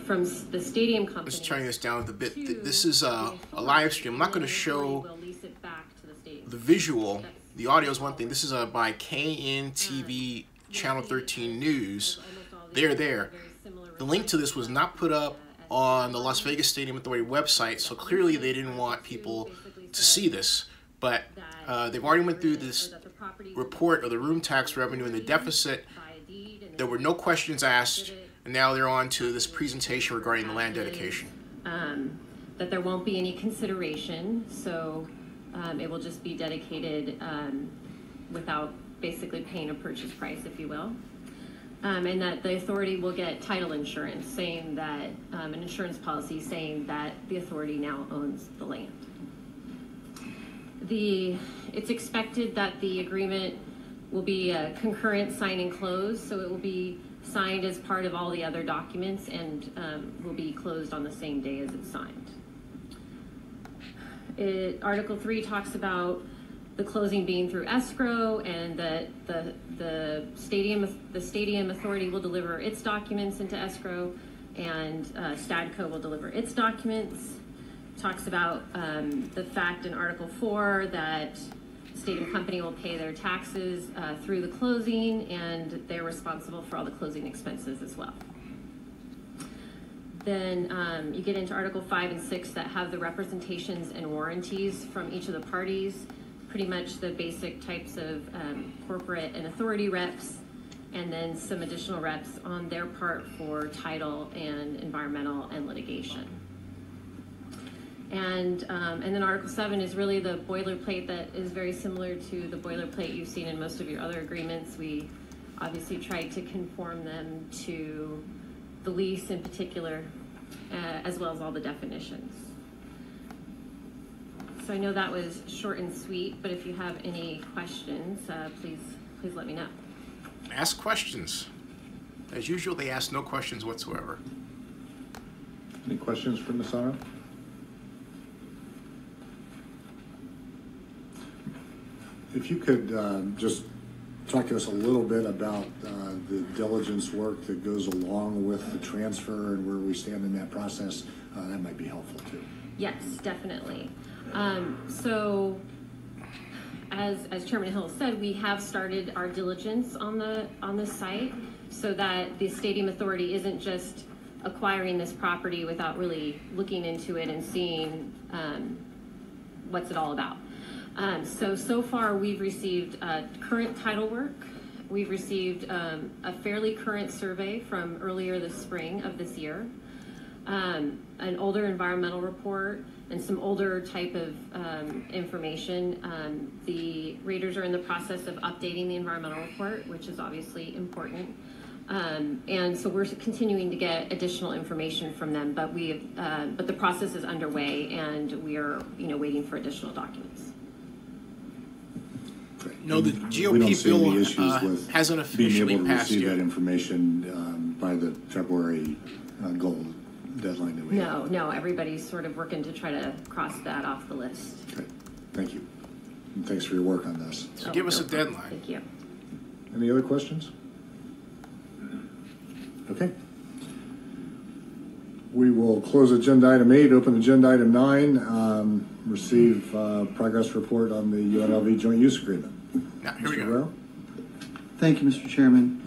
from the stadium company. Let's turn this down a bit. This is a live stream. I'm not going to show the visual. The audio is one thing. This is by KNTV Channel 13 News. They're there. The link to this was not put up on the Las Vegas Stadium Authority website, so clearly they didn't want people to see this. But they've already went through this report of the room tax revenue and the deficit. There were no questions asked, and now they're on to this presentation regarding the land dedication. That there won't be any consideration, so it will just be dedicated without basically paying a purchase price, if you will. And that the authority will get title insurance, saying that, an insurance policy saying that the authority now owns the land. It's expected that the agreement will be a concurrent sign and close, so it will be signed as part of all the other documents and will be closed on the same day as it's signed. Article 3 talks about the closing being through escrow, and that the stadium authority will deliver its documents into escrow, and Stadco will deliver its documents. Talks about the fact in Article 4 that the stadium company will pay their taxes through the closing, and they're responsible for all the closing expenses as well. Then you get into Article 5 and 6 that have the representations and warranties from each of the parties, pretty much the basic types of corporate and authority reps, and then some additional reps on their part for title and environmental and litigation. And then Article 7 is really the boilerplate that is very similar to the boilerplate you've seen in most of your other agreements. We obviously tried to conform them to the lease in particular, as well as all the definitions. So I know that was short and sweet, but if you have any questions, please let me know. Ask questions. As usual, they ask no questions whatsoever. Any questions for Ms. Sano? If you could just talk to us a little bit about the diligence work that goes along with the transfer and where we stand in that process, that might be helpful too. Yes, definitely. So as Chairman Hill said, we have started our diligence on the site, so that the Stadium Authority isn't just acquiring this property without really looking into it and seeing what's it all about. So far we've received current title work. We've received a fairly current survey from earlier this spring of this year, an older environmental report, and some older type of information. The raters are in the process of updating the environmental report, which is obviously important. And so we're continuing to get additional information from them, but the process is underway, and we are waiting for additional documents. No, the GOP bill hasn't officially being able to passed receive yet. that information by the February goal deadline that we have. No, everybody's sort of working to try to cross that off the list. Okay, thank you. And thanks for your work on this. So give us a deadline. Thank you. Any other questions? Okay. We will close agenda item 8, open agenda item 9, receive progress report on the UNLV joint use agreement. Now, here we Mr. go. Guerrero? Thank you, Mr. Chairman.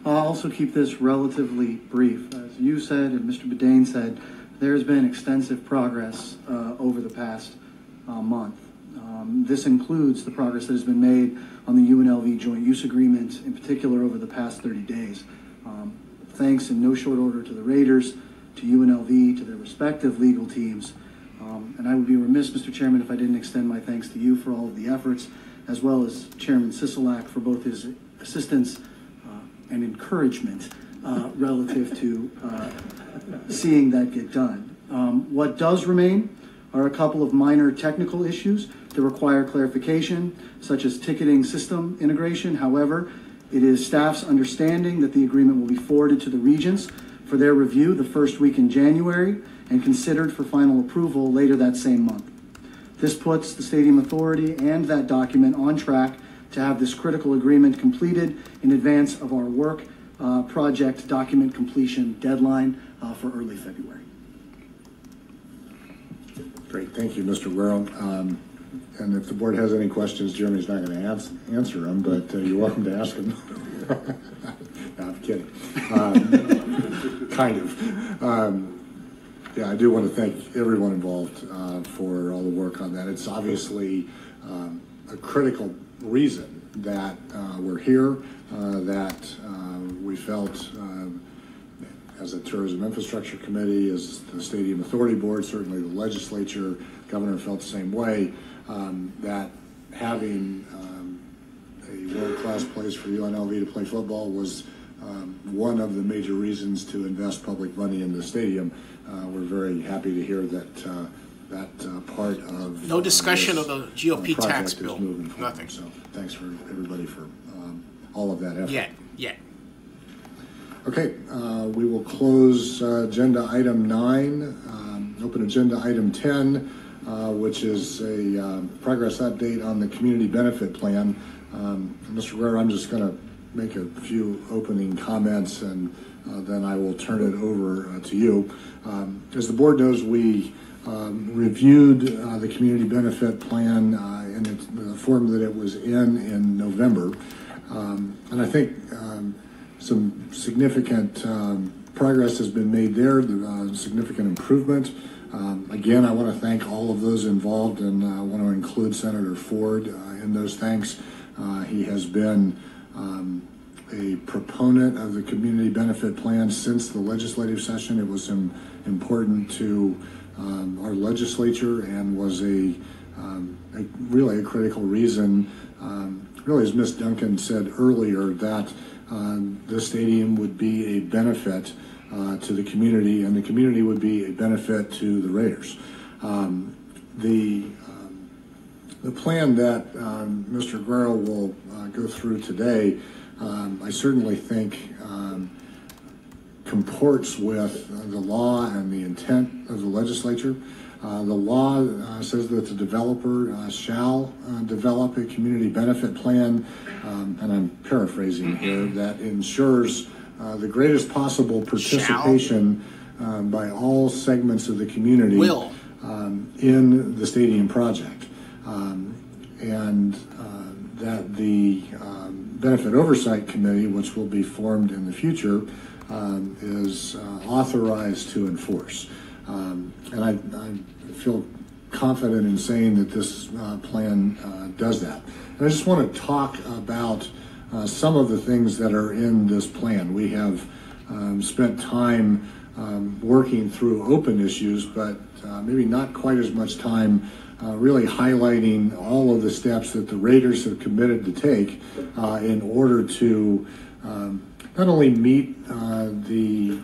I'll also keep this relatively brief. As you said and Mr. Bedane said, there has been extensive progress over the past month. This includes the progress that has been made on the UNLV joint use agreement, in particular over the past 30 days. Thanks in no short order to the raters, to UNLV, to their respective legal teams. And I would be remiss, Mr. Chairman, if I didn't extend my thanks to you for all of the efforts, as well as Chairman Sisolak for both his assistance and encouragement relative to seeing that get done. What does remain are a couple of minor technical issues that require clarification, such as ticketing system integration. However, it is staff's understanding that the agreement will be forwarded to the regents for their review the first week in January and considered for final approval later that same month. This puts the Stadium Authority and that document on track to have this critical agreement completed in advance of our work project document completion deadline for early February. Great, thank you, Mr. Guerrero. And if the board has any questions, Jeremy's not going to answer them, but you're welcome to ask them. No, I'm kidding. Kind of. Yeah, I do want to thank everyone involved for all the work on that. It's obviously a critical reason that we're here, that we felt as a Tourism Infrastructure Committee, as the Stadium Authority Board, certainly the legislature, governor felt the same way, that having a world-class place for UNLV to play football was one of the major reasons to invest public money in the stadium. We're very happy to hear that that part of no discussion of the GOP tax bill. Nothing. So thanks for everybody for all of that effort. Yeah. Okay, we will close agenda item 9, open agenda item 10, which is a progress update on the community benefit plan. Mr. Guerrero, I'm just going to make a few opening comments and then I will turn it over to you. As the board knows, we reviewed the community benefit plan in the form that it was in November. And I think some significant progress has been made there, significant improvement. Again, I want to thank all of those involved, and I want to include Senator Ford in those thanks. He has been a proponent of the community benefit plan since the legislative session. It was important to our legislature and was really a critical reason, really as Ms. Duncan said earlier, that the stadium would be a benefit to the community, and the community would be a benefit to the Raiders. The plan that Mr. Guerrero will go through today, I certainly think comports with the law and the intent of the legislature. The law says that the developer shall develop a community benefit plan, and I'm paraphrasing here, that ensures the greatest possible participation by all segments of the community in the stadium project. And that the Benefit Oversight Committee, which will be formed in the future, is authorized to enforce. And I feel confident in saying that this plan does that. And I just want to talk about some of the things that are in this plan. We have spent time working through open issues, but maybe not quite as much time really highlighting all of the steps that the Raiders have committed to take in order to not only meet the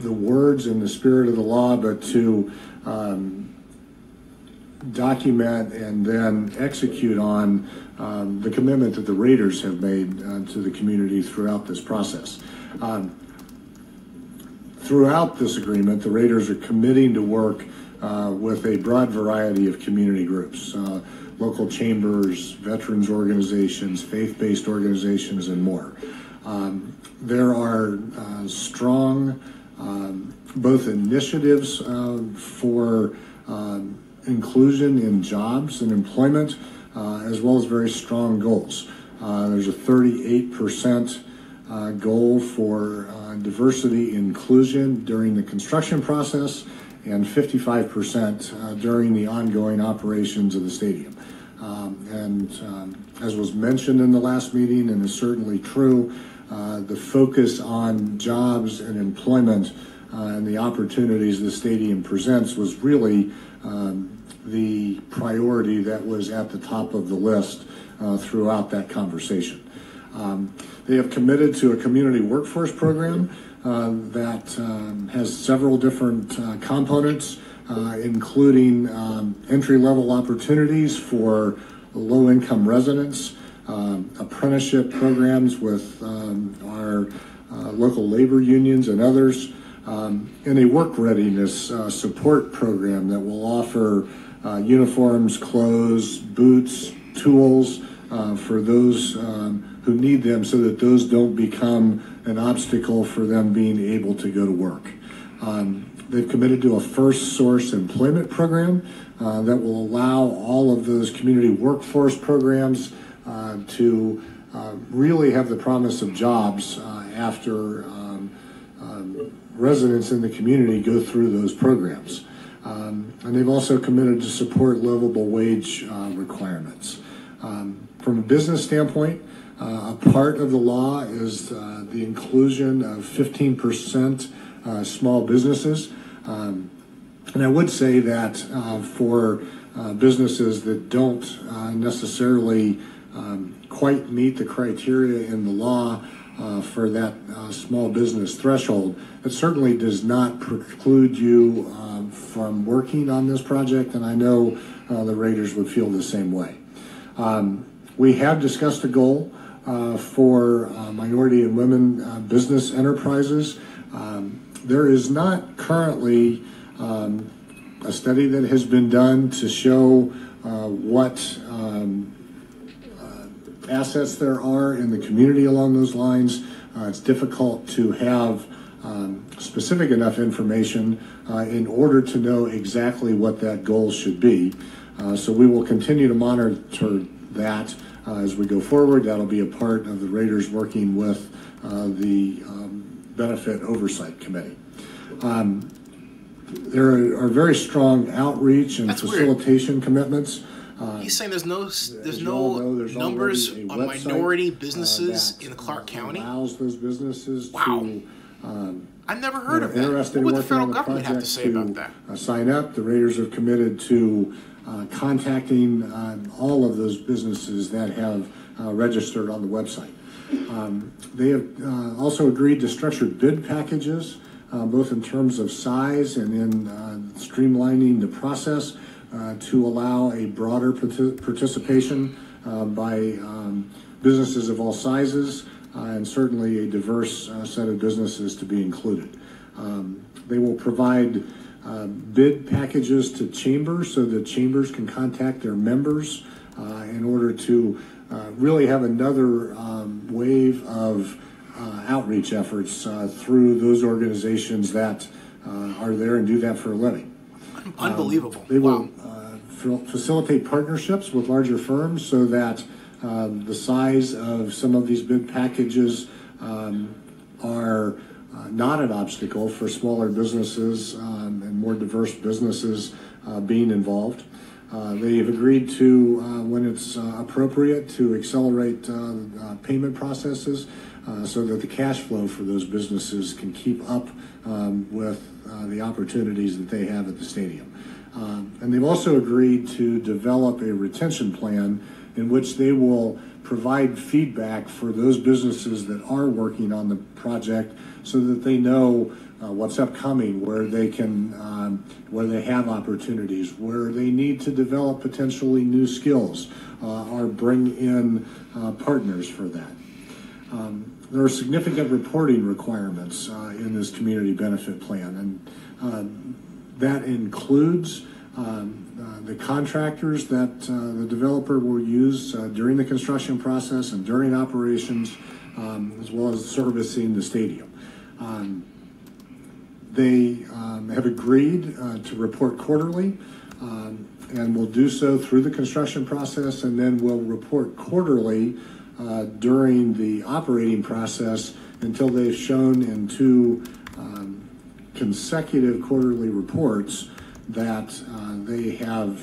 words and the spirit of the law, but to document and then execute on the commitment that the Raiders have made to the community throughout this process. Throughout this agreement, the Raiders are committing to work with a broad variety of community groups, local chambers, veterans organizations, faith-based organizations, and more. There are strong both initiatives for inclusion in jobs and employment, as well as very strong goals. There's a 38% goal for diversity inclusion during the construction process, and 55% during the ongoing operations of the stadium. As was mentioned in the last meeting, and is certainly true, the focus on jobs and employment and the opportunities the stadium presents was really the priority that was at the top of the list throughout that conversation. They have committed to a community workforce program that has several different components, including entry-level opportunities for low-income residents, apprenticeship programs with our local labor unions and others, and a work readiness support program that will offer uniforms, clothes, boots, tools for those who need them, so that those don't become an obstacle for them being able to go to work. They've committed to a first source employment program that will allow all of those community workforce programs to really have the promise of jobs after residents in the community go through those programs. And they've also committed to support livable wage requirements. From a business standpoint, a part of the law is the inclusion of 15% small businesses. And I would say that for businesses that don't necessarily quite meet the criteria in the law for that small business threshold, it certainly does not preclude you from working on this project, and I know the Raiders would feel the same way. We have discussed a goal for minority and women business enterprises. There is not currently a study that has been done to show what assets there are in the community along those lines. It's difficult to have specific enough information in order to know exactly what that goal should be. So we will continue to monitor that as we go forward. That'll be a part of the Raiders working with the Benefit Oversight Committee. There are very strong outreach and facilitation commitments. He's saying there's no numbers on minority businesses in Clark County. Allows those businesses to I've never heard of that. What would the federal government have to say about that? Sign up. The Raiders have committed to contacting all of those businesses that have registered on the website. They have also agreed to structured bid packages, both in terms of size and in streamlining the process to allow a broader participation by businesses of all sizes and certainly a diverse set of businesses to be included. They will provide bid packages to chambers so that chambers can contact their members in order to really have another wave of outreach efforts through those organizations that are there and do that for a living. Unbelievable. They will facilitate partnerships with larger firms so that the size of some of these bid packages are not an obstacle for smaller businesses and more diverse businesses being involved. They have agreed to, when it's appropriate, to accelerate payment processes so that the cash flow for those businesses can keep up with the opportunities that they have at the stadium. And they've also agreed to develop a retention plan in which they will provide feedback for those businesses that are working on the project so that they know what's upcoming, where they can, where they have opportunities, where they need to develop potentially new skills or bring in partners for that. There are significant reporting requirements in this community benefit plan, and that includes the contractors that the developer will use during the construction process and during operations, as well as servicing the stadium. They have agreed to report quarterly and will do so through the construction process, and then will report quarterly during the operating process until they've shown in 2 consecutive quarterly reports that they have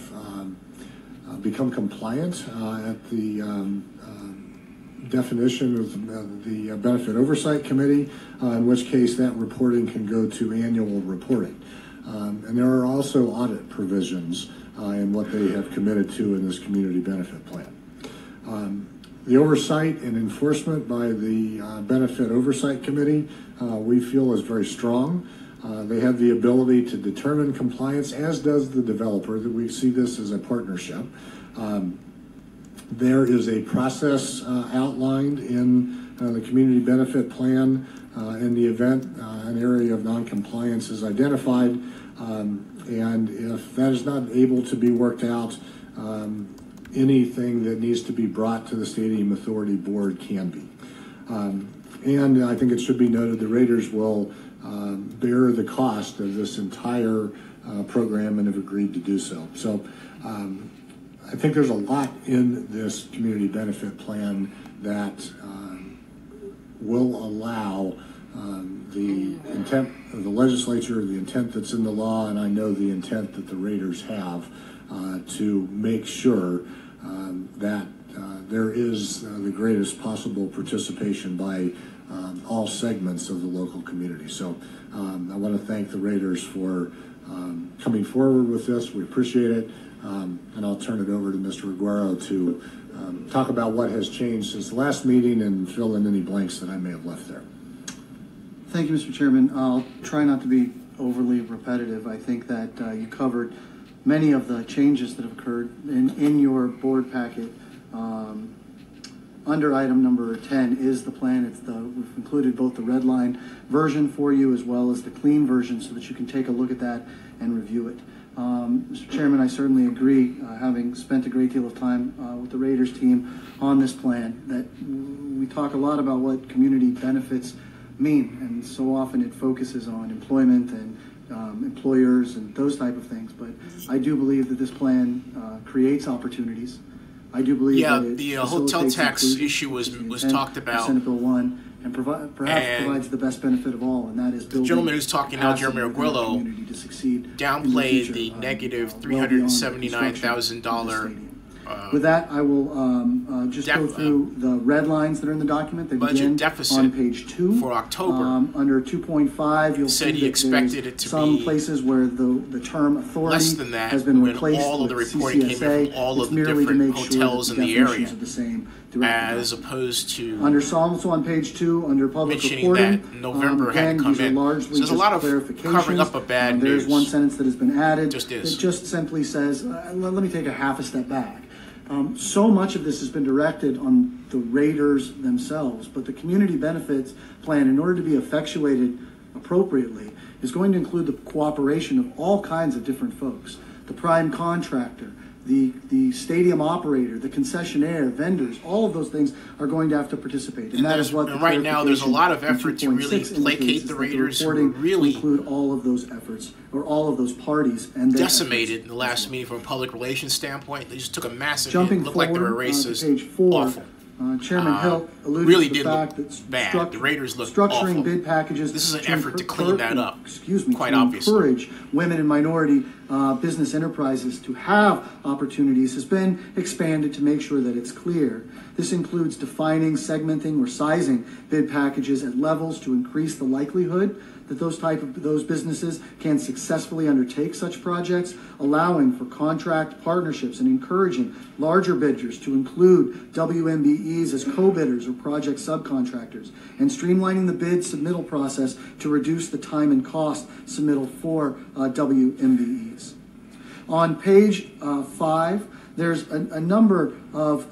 become compliant at the definition of the Benefit Oversight Committee, in which case that reporting can go to annual reporting. And there are also audit provisions in what they have committed to in this community benefit plan. The oversight and enforcement by the Benefit Oversight Committee we feel is very strong. They have the ability to determine compliance, as does the developer. That we see this as a partnership. There is a process outlined in the community benefit plan in the event an area of non-compliance is identified, and if that is not able to be worked out, anything that needs to be brought to the Stadium Authority Board can be. And I think it should be noted the Raiders will bear the cost of this entire program and have agreed to do so. So I think there's a lot in this community benefit plan that will allow the intent of the legislature, the intent that's in the law, and I know the intent that the Raiders have to make sure that there is the greatest possible participation by all segments of the local community. So I want to thank the Raiders for coming forward with this. We appreciate it. And I'll turn it over to Mr. Aguero to talk about what has changed since the last meeting and fill in any blanks that I may have left there. Thank you, Mr. Chairman. I'll try not to be overly repetitive. I think that you covered many of the changes that have occurred in your board packet. Under item number 10 is the plan. We've included both the red line version for you as well as the clean version so that you can take a look at that and review it. Mr. Chairman, I certainly agree, having spent a great deal of time with the Raiders team on this plan, that we talk a lot about what community benefits mean, and so often it focuses on employment and employers and those type of things. But I do believe that this plan creates opportunities. I do believe that it the hotel tax issue was talked about. Senate Bill 1 and perhaps provides the best benefit of all, and that is building. The gentleman who's talking now, Jeremy Aguero, downplayed the negative $379,000. With that, I will just go through the red lines that are in the document. They begin on page 2 for October. Under 2.5, you'll see he expected it to some be places where the term authority less than that, has been when replaced all of the with reporting CCSA. came in from all of the different hotels in the area, as opposed to also on page 2 under public mentioning reporting. that November had come in. So there's a lot of covering up of bad news. There's one sentence that has been added. It just simply says, let me take a half a step back. So much of this has been directed on the Raiders themselves, but the community benefits plan, in order to be effectuated appropriately, is going to include the cooperation of all kinds of different folks. The prime contractor, the stadium operator, the concessionaire, vendors, all of those things are going to have to participate. And that is what right now there's a lot of effort to really placate the Raiders, who really include all of those efforts, or all of those parties, and decimated in the last meeting from a public relations standpoint. They just took a massive hit. Looked like they were racist. Page 4, awful. Chairman Hill alluded really to the fact that bad. The Raiders look structuring awful. Bid packages. This is an effort to clean that up. Quite to obviously. Encourage women and minority business enterprises to have opportunities has been expanded to make sure that it's clear. This includes defining, segmenting, or sizing bid packages at levels to increase the likelihood that those businesses can successfully undertake such projects, allowing for contract partnerships and encouraging larger bidders to include WMBEs as co-bidders or project subcontractors, and streamlining the bid submittal process to reduce the time and cost submittal for WMBEs. On page 5, there's a number of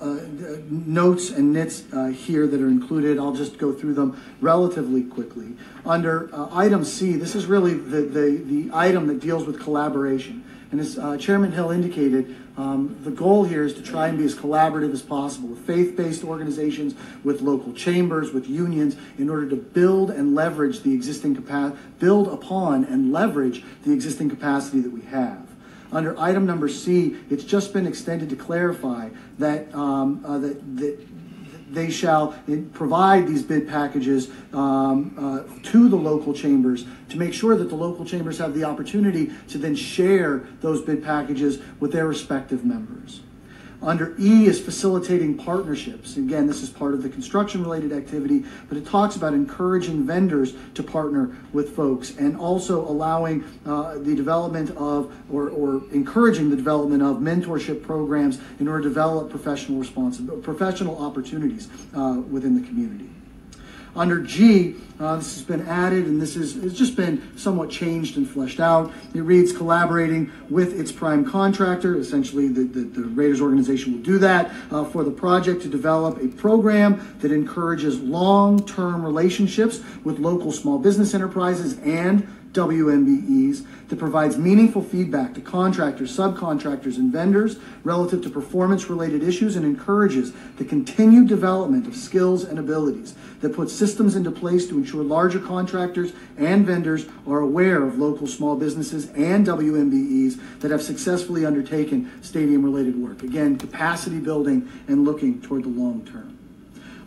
notes and nits here that are included. I'll just go through them relatively quickly. Under item C, this is really the item that deals with collaboration. And as Chairman Hill indicated, the goal here is to try and be as collaborative as possible with faith-based organizations, with local chambers, with unions, in order to build and leverage the existing capacity, build upon and leverage the existing capacity that we have. Under item number C, it's just been extended to clarify that that they shall provide these bid packages to the local chambers to make sure that the local chambers have the opportunity to then share those bid packages with their respective members. Under E is facilitating partnerships. Again, this is part of the construction-related activity, but it talks about encouraging vendors to partner with folks and also allowing the development of, or encouraging the development of mentorship programs in order to develop professional opportunities within the community. Under G, this has been added, and this has just been somewhat changed and fleshed out. It reads, collaborating with its prime contractor. Essentially, the Raiders organization will do that for the project to develop a program that encourages long-term relationships with local small business enterprises and WMBEs that provides meaningful feedback to contractors, subcontractors, and vendors relative to performance-related issues and encourages the continued development of skills and abilities that puts systems into place to ensure larger contractors and vendors are aware of local small businesses and WMBEs that have successfully undertaken stadium-related work. Again, capacity building and looking toward the long term.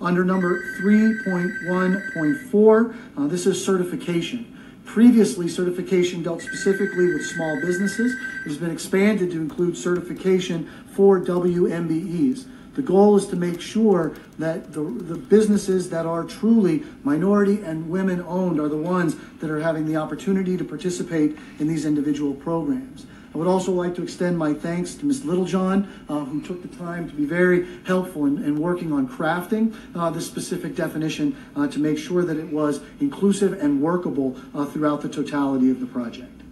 Under number 3.1.4, this is certification. Previously, certification dealt specifically with small businesses. It has been expanded to include certification for WMBEs. The goal is to make sure that the businesses that are truly minority and women owned are the ones that are having the opportunity to participate in these individual programs. I would also like to extend my thanks to Ms. Littlejohn, who took the time to be very helpful in working on crafting this specific definition to make sure that it was inclusive and workable throughout the totality of the project.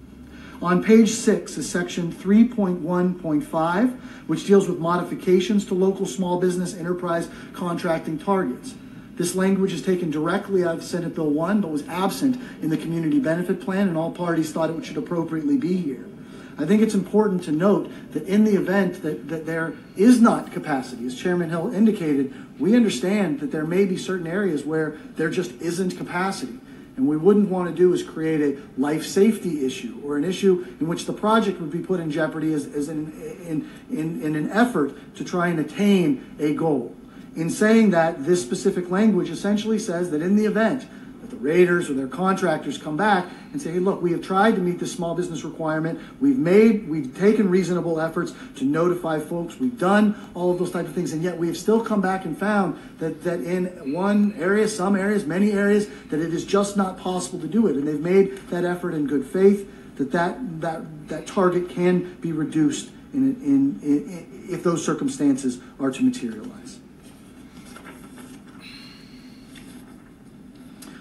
On page 6 is section 3.1.5, which deals with modifications to local small business enterprise contracting targets. This language is taken directly out of Senate Bill 1, but was absent in the Community Benefit Plan, and all parties thought it should appropriately be here. I think it's important to note that in the event that there is not capacity, as Chairman Hill indicated, we understand that there may be certain areas where there just isn't capacity. And we wouldn't want to do is create a life safety issue or an issue in which the project would be put in jeopardy in an effort to try and attain a goal. In saying that, this specific language essentially says that in the event that the raters or their contractors come back and say, hey, look, we have tried to meet this small business requirement. We've taken reasonable efforts to notify folks. We've done all of those types of things, and yet we have still come back and found that in one area, some areas, many areas, that it is just not possible to do it. And they've made that effort in good faith, that target can be reduced if those circumstances are to materialize.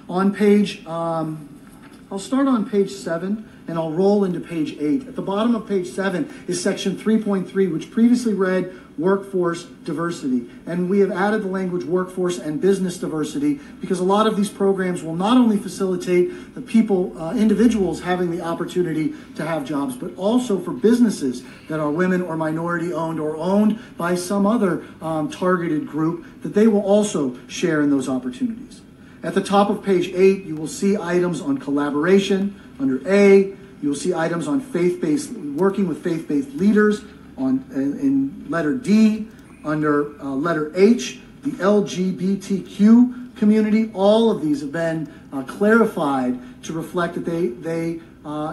On page, I'll start on page 7 and I'll roll into page 8. At the bottom of page 7 is section 3.3, which previously read workforce diversity. And we have added the language workforce and business diversity because a lot of these programs will not only facilitate the people, individuals having the opportunity to have jobs, but also for businesses that are women or minority owned or owned by some other targeted group, that they will also share in those opportunities. At the top of page 8, you will see items on collaboration. Under A, you will see items on faith-based, working with faith-based leaders. In letter D, under letter H, the LGBTQ community. All of these have been clarified to reflect that they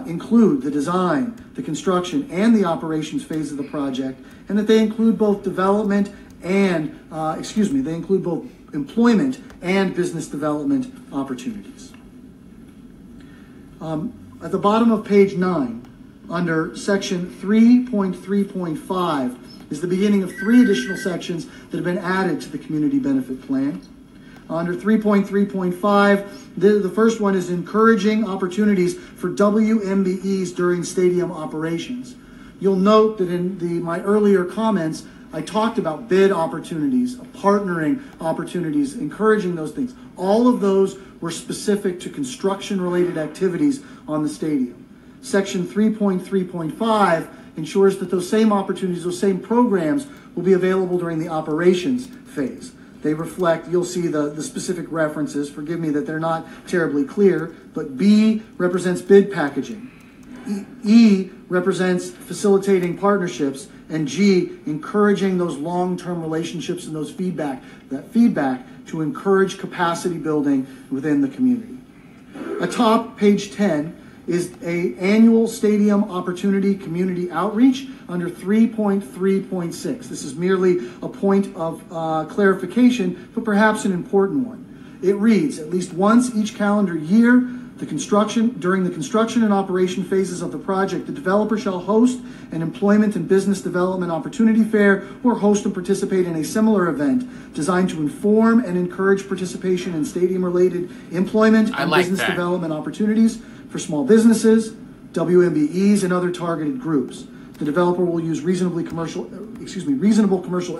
include the design, the construction, and the operations phase of the project, and that they include both development and, they include both employment and business development opportunities. At the bottom of page 9, under section 3.3.5, is the beginning of 3 additional sections that have been added to the Community Benefit Plan. Under 3.3.5, the first one is encouraging opportunities for WMBEs during stadium operations. You'll note that in my earlier comments, I talked about bid opportunities, partnering opportunities, encouraging those things. All of those were specific to construction-related activities on the stadium. Section 3.3.5 ensures that those same opportunities, those same programs will be available during the operations phase. They reflect, you'll see the specific references, forgive me that they're not terribly clear, but B represents bid packaging. E represents facilitating partnerships, and G, encouraging those long-term relationships and that feedback to encourage capacity building within the community. Atop page 10 is an annual stadium opportunity community outreach under 3.3.6. This is merely a point of clarification, but perhaps an important one. It reads, at least once each calendar year, during the construction and operation phases of the project, the developer shall host an employment and business development opportunity fair or host and participate in a similar event designed to inform and encourage participation in stadium-related employment and business development opportunities for small businesses, WMBEs, and other targeted groups. The developer will use reasonable commercial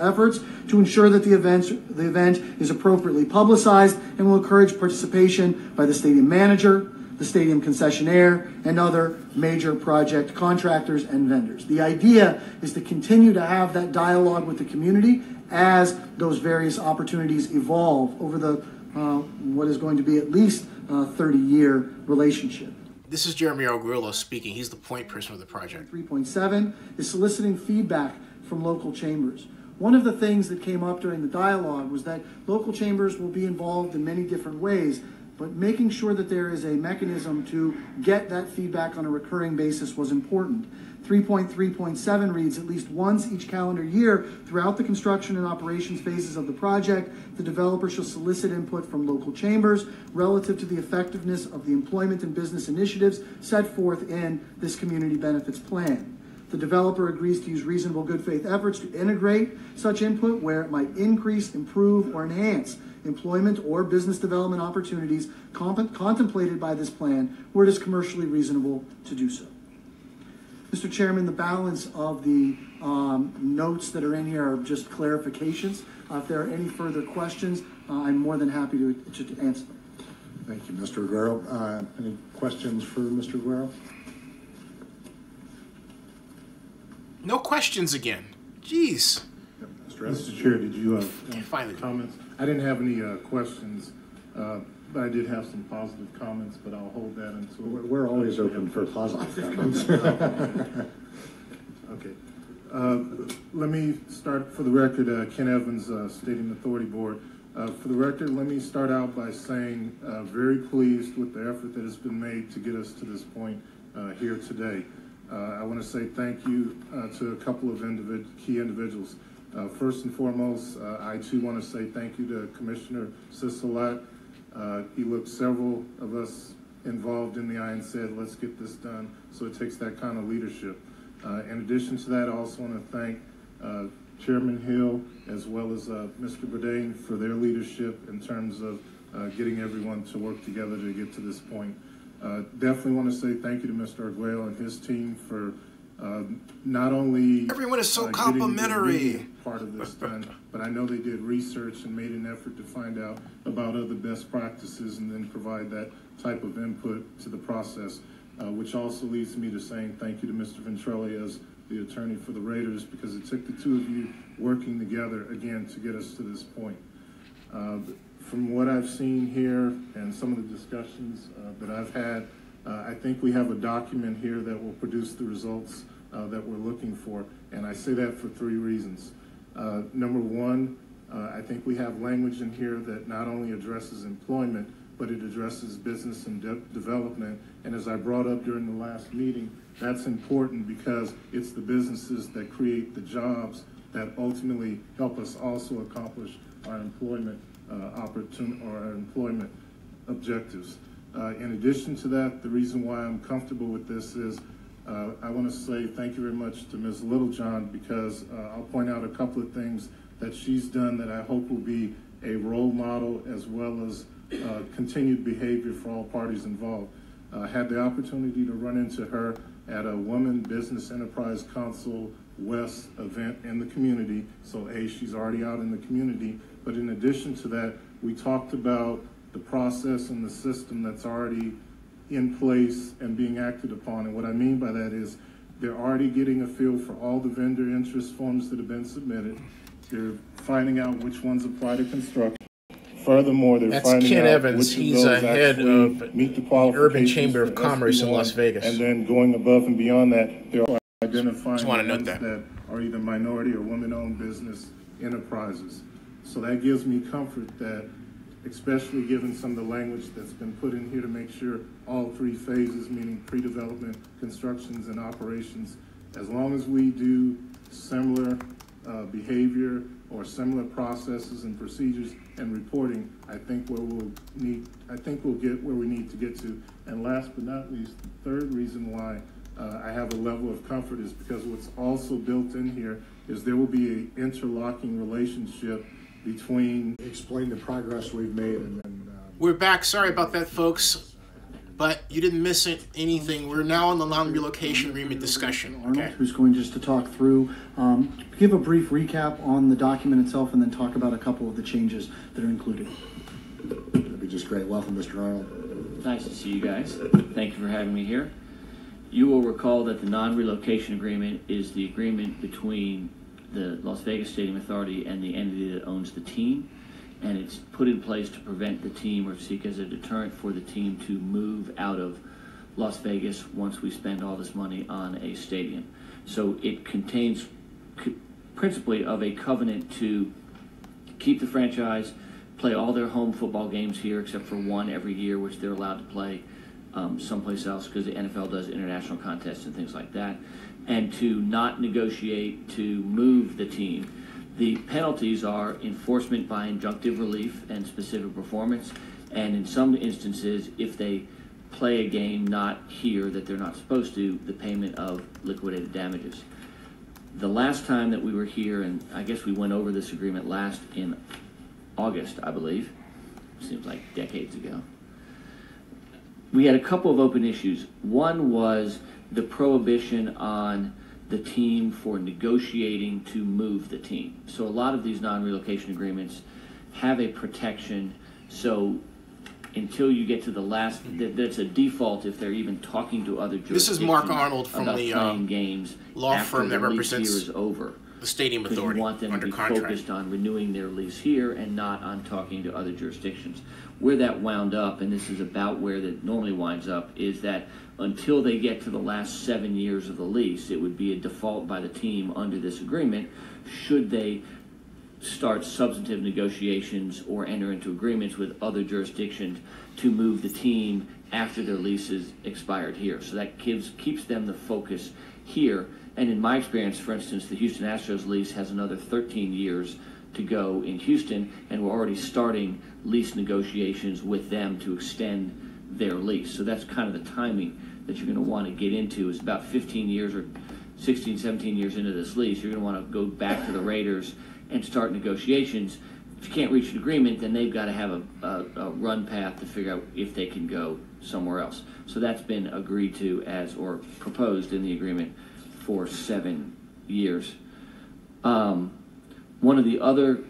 efforts to ensure that the event is appropriately publicized and will encourage participation by the stadium manager, the stadium concessionaire, and other major project contractors and vendors. The idea is to continue to have that dialogue with the community as those various opportunities evolve over the what is going to be at least a 30-year relationship. This is Jeremy Arguello speaking. He's the point person of the project. 3.7 is soliciting feedback from local chambers. One of the things that came up during the dialogue was that local chambers will be involved in many different ways, but making sure that there is a mechanism to get that feedback on a recurring basis was important. 3.3.7 reads, at least once each calendar year throughout the construction and operations phases of the project, the developer shall solicit input from local chambers relative to the effectiveness of the employment and business initiatives set forth in this community benefits plan. The developer agrees to use reasonable good faith efforts to integrate such input where it might increase, improve, or enhance employment or business development opportunities contemplated by this plan where it is commercially reasonable to do so. Mr. Chairman, the balance of the notes that are in here are just clarifications. If there are any further questions, I'm more than happy to answer them. Thank you, Mr. Aguero. Any questions for Mr. Aguero? No questions again. Jeez. Mr. Chair, did you have Finally. comments? I didn't have any questions, but I did have some positive comments, but I'll hold that until... We're always open for positive comments. Okay. Let me start, for the record, Ken Evans, Stadium Authority Board. For the record, let me start out by saying very pleased with the effort that has been made to get us to this point here today. I want to say thank you to a couple of key individuals. First and foremost, I too want to say thank you to Commissioner Sisolat. He looked several of us involved in the eye and said, let's get this done. So it takes that kind of leadership. In addition to that, I also want to thank Chairman Hill as well as Mr. Bourdain for their leadership in terms of getting everyone to work together to get to this point. Definitely want to say thank you to Mr. Arguello and his team for not only Everyone is so complimentary. Part of this done, but I know they did research and made an effort to find out about other best practices and then provide that type of input to the process, which also leads me to saying thank you to Mr. Ventrelli as the attorney for the Raiders, because it took the two of you working together again to get us to this point. From what I've seen here and some of the discussions that I've had, I think we have a document here that will produce the results that we're looking for, and I say that for three reasons. Number one, I think we have language in here that not only addresses employment, but it addresses business and development, and as I brought up during the last meeting, that's important because it's the businesses that create the jobs that ultimately help us also accomplish our employment our employment objectives. In addition to that, the reason why I'm comfortable with this is I want to say thank you very much to Ms. Littlejohn, because I'll point out a couple of things that she's done that I hope will be a role model as well as continued behavior for all parties involved. I had the opportunity to run into her at a Women Business Enterprise Council West event in the community. So she's already out in the community. But in addition to that, we talked about the process and the system that's already in place and being acted upon. And what I mean by that is they're already getting a feel for all the vendor interest forms that have been submitted. They're finding out which ones apply to construction. Furthermore, they're finding Ken out Evans. which He's of those head actually of meet the qualifications Urban Chamber of for Commerce in SB1, Las Vegas. And then going above and beyond that, they're identifying Just want to the note ones that are either minority or women-owned business enterprises. So that gives me comfort that, especially given some of the language that's been put in here to make sure all three phases, meaning pre-development, constructions, and operations, as long as we do similar behavior or similar processes and procedures and reporting, I think we'll get where we need to get to. And last but not least, the third reason why I have a level of comfort is because what's also built in here is there will be an interlocking relationship between... Explain the progress we've made and then... We're back. Sorry about that, folks. But you didn't miss anything. We're now on the non-relocation agreement discussion. Arnold, who's going just to talk through, give a brief recap on the document itself and then talk about a couple of the changes that are included. That'd be just great. Welcome, Mr. Arnold. Nice to see you guys. Thank you for having me here. You will recall that the non-relocation agreement is the agreement between the Las Vegas Stadium Authority and the entity that owns the team, and it's put in place to prevent the team or seek as a deterrent for the team to move out of Las Vegas once we spend all this money on a stadium. So it contains principally of a covenant to keep the franchise, play all their home football games here except for one every year, which they're allowed to play someplace else because the NFL does international contests and things like that, and to not negotiate to move the team. The penalties are enforcement by injunctive relief and specific performance, and in some instances, if they play a game not here that they're not supposed to, the payment of liquidated damages. The last time that we were here, and I guess we went over this agreement last in August, I believe, seems like decades ago, we had a couple of open issues. One was the prohibition on the team for negotiating to move the team. So a lot of these non-relocation agreements have a protection, so until you get to the last, that's a default if they're even talking to other jurisdictions. This is Mark Arnold from the playing games law firm that represents year is over. the Stadium Authority You want them to under be contract. focused on renewing their lease here and not on talking to other jurisdictions. Where that wound up, and this is about where that normally winds up, is that until they get to the last 7 years of the lease, it would be a default by the team under this agreement should they start substantive negotiations or enter into agreements with other jurisdictions to move the team after their leases expired here. So that keeps them the focus here. And in my experience, for instance, the Houston Astros lease has another 13 years to go in Houston, and we're already starting lease negotiations with them to extend their lease. So that's kind of the timing that you're going to want to get into, is about 15 years or 16, 17 years into this lease. You're going to want to go back to the Raiders and start negotiations. If you can't reach an agreement, then they've got to have a run path to figure out if they can go somewhere else. So that's been agreed to as, or proposed in the agreement for 7 years. One of the other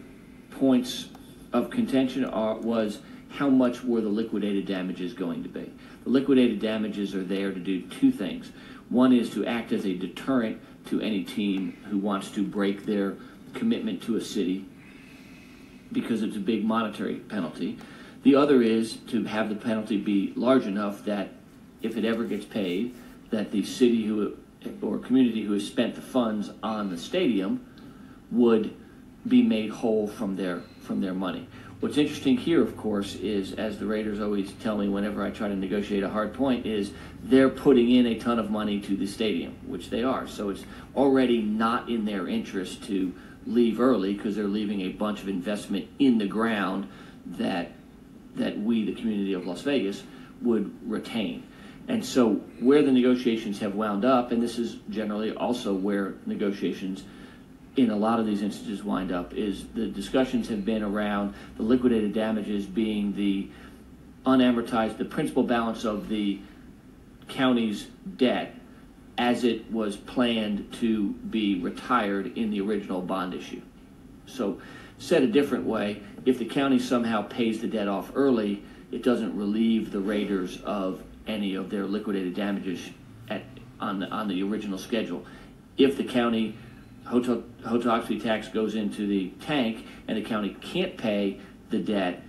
points of contention was how much were the liquidated damages going to be? The liquidated damages are there to do two things. One is to act as a deterrent to any team who wants to break their commitment to a city because it's a big monetary penalty. The other is to have the penalty be large enough that if it ever gets paid, that the city or community who has spent the funds on the stadium would be made whole from their money. What's interesting here, of course, is, as the Raiders always tell me whenever I try to negotiate a hard point, is they're putting in a ton of money to the stadium, which they are. So it's already not in their interest to leave early because they're leaving a bunch of investment in the ground that we, the community of Las Vegas, would retain. And so where the negotiations have wound up, and this is generally also where negotiations in a lot of these instances wind up, is the discussions have been around the liquidated damages being the unamortized, the principal balance of the county's debt as it was planned to be retired in the original bond issue. So said a different way, if the county somehow pays the debt off early, it doesn't relieve the Raiders of any of their liquidated damages on the original schedule. If the county hotel occupancy tax goes into the tank and the county can't pay the debt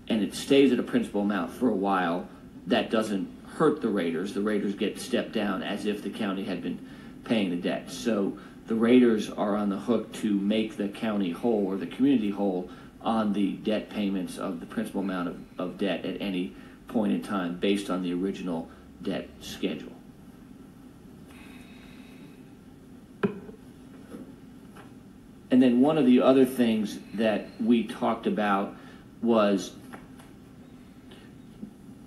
and it stays at a principal amount for a while, that doesn't hurt the Raiders. The Raiders get stepped down as if the county had been paying the debt. So the Raiders are on the hook to make the county whole or the community whole on the debt payments of the principal amount of debt at any point in time based on the original debt schedule. And then one of the other things that we talked about was,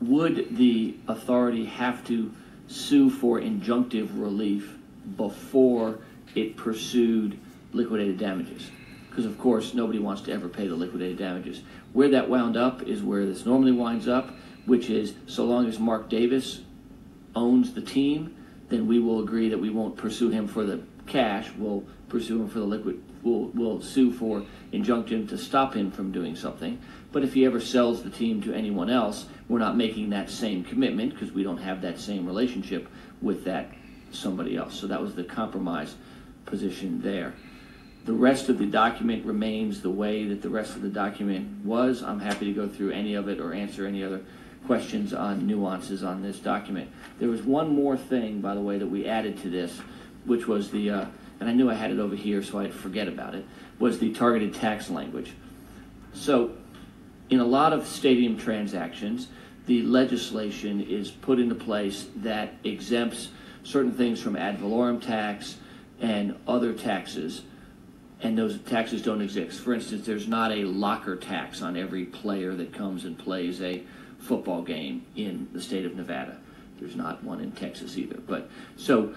would the authority have to sue for injunctive relief before it pursued liquidated damages? Because of course nobody wants to ever pay the liquidated damages. Where that wound up is where this normally winds up, which is so long as Mark Davis owns the team, then we will agree that we won't pursue him for the cash. We'll pursue him for the liquid. We'll sue for injunction to stop him from doing something. But if he ever sells the team to anyone else, we're not making that same commitment because we don't have that same relationship with that somebody else. So that was the compromise position there. The rest of the document remains the way that the rest of the document was. I'm happy to go through any of it or answer any other questions on nuances on this document. There was one more thing, by the way, that we added to this, which was the, and I knew I had it over here so I'd forget about it, was the targeted tax language. So in a lot of stadium transactions, the legislation is put into place that exempts certain things from ad valorem tax and other taxes, and those taxes don't exist. For instance, there's not a locker tax on every player that comes and plays a football game in the state of Nevada. There's not one in Texas either. But so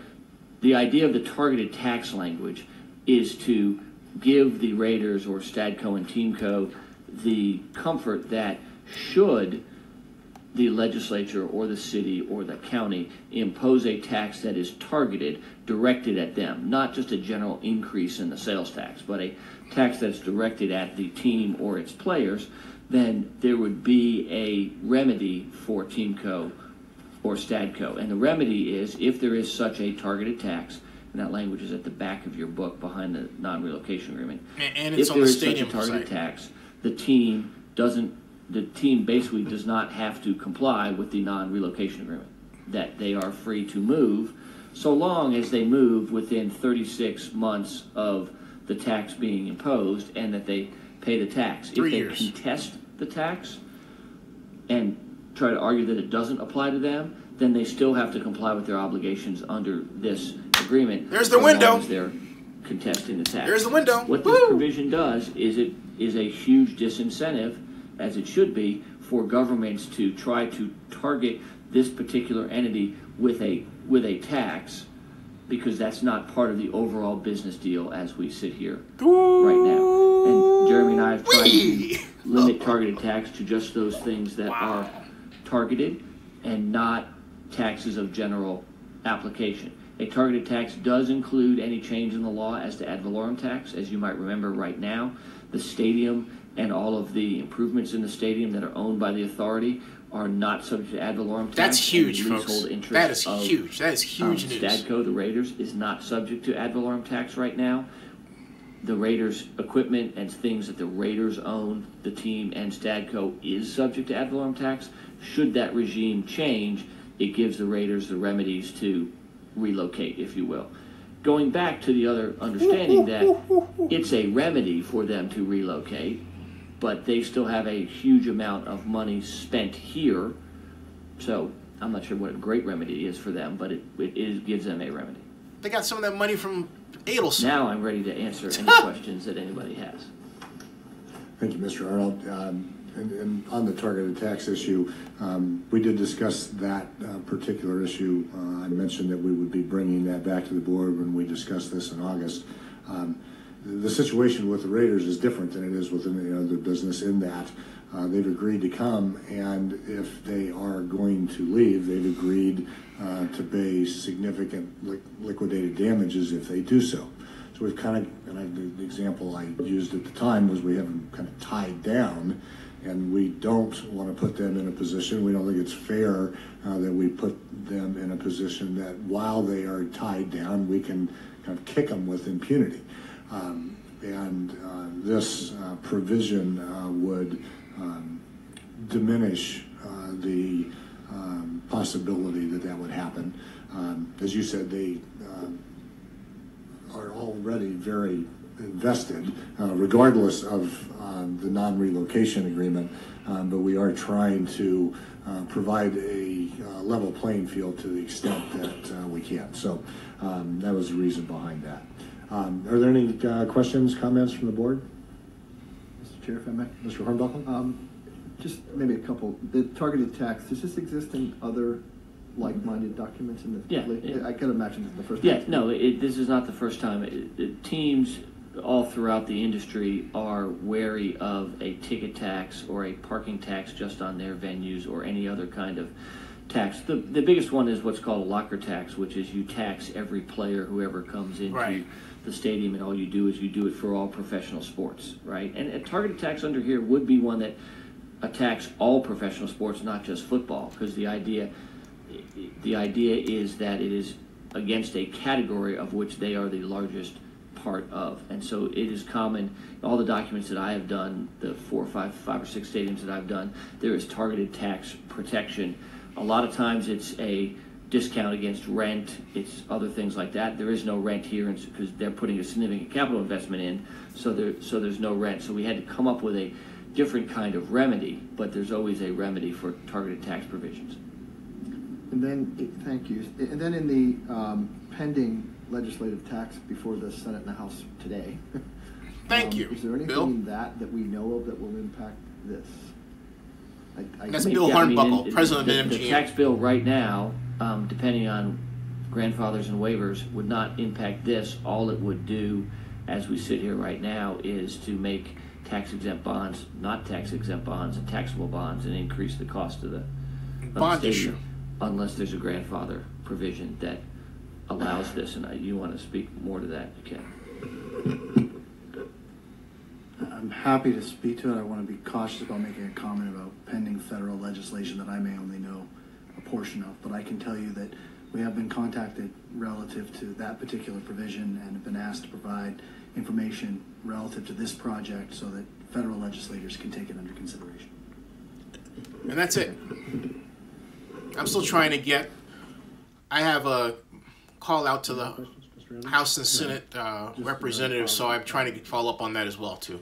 the idea of the targeted tax language is to give the Raiders or Stadco and Teamco the comfort that should the legislature or the city or the county impose a tax that is targeted, directed at them, not just a general increase in the sales tax, but a tax that's directed at the team or its players, then there would be a remedy for Teamco or Stadco. And the remedy is, if there is such a targeted tax, and that language is at the back of your book behind the non-relocation agreement. And it's on the stadium if there is such a targeted site. tax, the team basically does not have to comply with the non-relocation agreement, that they are free to move so long as they move within 36 months of the tax being imposed and that they pay the tax. 3 years. If they contest the tax and try to argue that it doesn't apply to them, then they still have to comply with their obligations under this agreement. There's the so window. long as they're contesting the tax. There's the window. What Woo! this provision does is it is a huge disincentive, as it should be, for governments to try to target this particular entity with a tax, because that's not part of the overall business deal as we sit here right now. And Jeremy and I have tried to limit targeted tax to just those things that are targeted and not taxes of general application. A targeted tax does include any change in the law as to ad valorem tax. As you might remember right now, the stadium and all of the improvements in the stadium that are owned by the authority are not subject to ad valorem tax. That's huge, and folks. That is huge. That is huge news. Stadco, the Raiders, is not subject to ad valorem tax right now. The Raiders' equipment and things that the Raiders own, the team and Stadco, is subject to ad valorem tax. Should that regime change, it gives the Raiders the remedies to relocate, if you will. Going back to the other understanding that it's a remedy for them to relocate, but they still have a huge amount of money spent here. So I'm not sure what a great remedy is for them, but it gives them a remedy. They got some of that money from Adelson. Now I'm ready to answer any questions that anybody has. Thank you, Mr. Arnold. And on the targeted tax issue, we did discuss that particular issue. I mentioned that we would be bringing that back to the board when we discussed this in August. The situation with the Raiders is different than it is with any other business in that they've agreed to come, and if they are going to leave, they've agreed to pay significant liquidated damages if they do so. So we've kind of, and the example I used at the time was we have them kind of tied down, and we don't want to put them in a position, we don't think it's fair that we put them in a position that while they are tied down, we can kind of kick them with impunity. This provision would diminish the possibility that that would happen. As you said, they are already very invested, regardless of the non-relocation agreement, but we are trying to provide a level playing field to the extent that we can. So that was the reason behind that. Are there any questions, comments from the board? Mr. Chair, if I may. Mr. Hornbuckle? Just maybe a couple. The targeted tax, does this exist in other like-minded documents in the Yeah. I can imagine it's the first Yeah, time. no, this is not the first time. Teams all throughout the industry are wary of a ticket tax or a parking tax just on their venues or any other kind of tax. The biggest one is what's called a locker tax, which is you tax every player, whoever comes into the stadium, and all you do is you do it for all professional sports, right? And a targeted tax under here would be one that attacks all professional sports, not just football, because the idea is that it is against a category of which they are the largest part of. And so it is common, all the documents that I have done, the five or six stadiums that I've done, there is targeted tax protection. A lot of times it's a discount against rent, it's other things like that. There is no rent here because they're putting a significant capital investment in, so there's no rent. So we had to come up with a different kind of remedy, but there's always a remedy for targeted tax provisions. And then, thank you. And then in the pending legislative tax before the Senate and the House today. Thank you, is there anything Bill? in that we know of that will impact this? That's Bill Hornbuckle, president of the MGM. tax bill right now, depending on grandfathers and waivers, would not impact this. All it would do, as we sit here right now, is to make tax-exempt bonds not tax-exempt bonds and taxable bonds, and increase the cost of the bond issue, unless there's a grandfather provision that allows this. And you want to speak more to that, you can. I'm happy to speak to it. I want to be cautious about making a comment about pending federal legislation that I may only know a portion of, but I can tell you that we have been contacted relative to that particular provision and have been asked to provide information relative to this project so that federal legislators can take it under consideration. And that's it. I'm still trying to get, I have a call out to the House and Senate representatives, so I'm trying to follow up on that as well too.